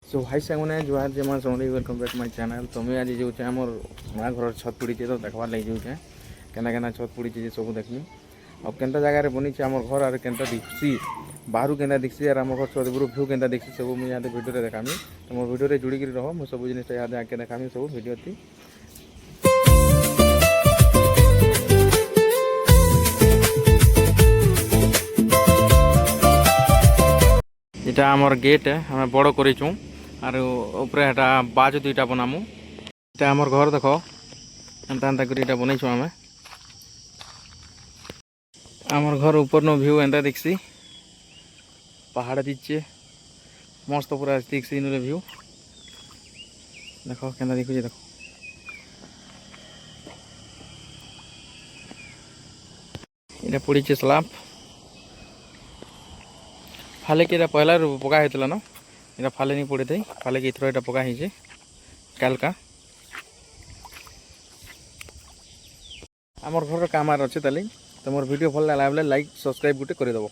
सो भाई सांगने जुहार जमा summary welcome back my channel. तो मैं आज जो आमर नया घर छत पड़ी तो देखवार लगे जो केना केना छत पड़ी सब देखनी और केनता जगह बनी आम घर और केनता दिखसी बाहर केनता दिखसी और आम घर छत भ्यू केनता दिखसी सब मुझे यहाँ वीडियो देखामी। तो मो वीडियो जुड़ी रह मुझे सब जिन यहाँ आके देखामी सब वीडियो थी। इटा आमर गेट है हमें बड़ करूँ और ऊपर हेटा बाज दुईटा बनामु। इटा आमर घर देख एंता एंता कर बनईछु आम आमर घर ऊपर नो व्यू एंता दिखसी पहाड़ दीचे मस्त पूरा दिखसी इन व्यू देख के देखुचे देख इटा पड़ी स्लाब फाले कि पहला पका होता ना इटा फाले नहीं पड़ी थी फाले कि इथर पका कालका आमर घर काम अच्छे ताली। तो मोर वीडियो भल लगा लाइक सब्सक्राइब गोटे करदेव।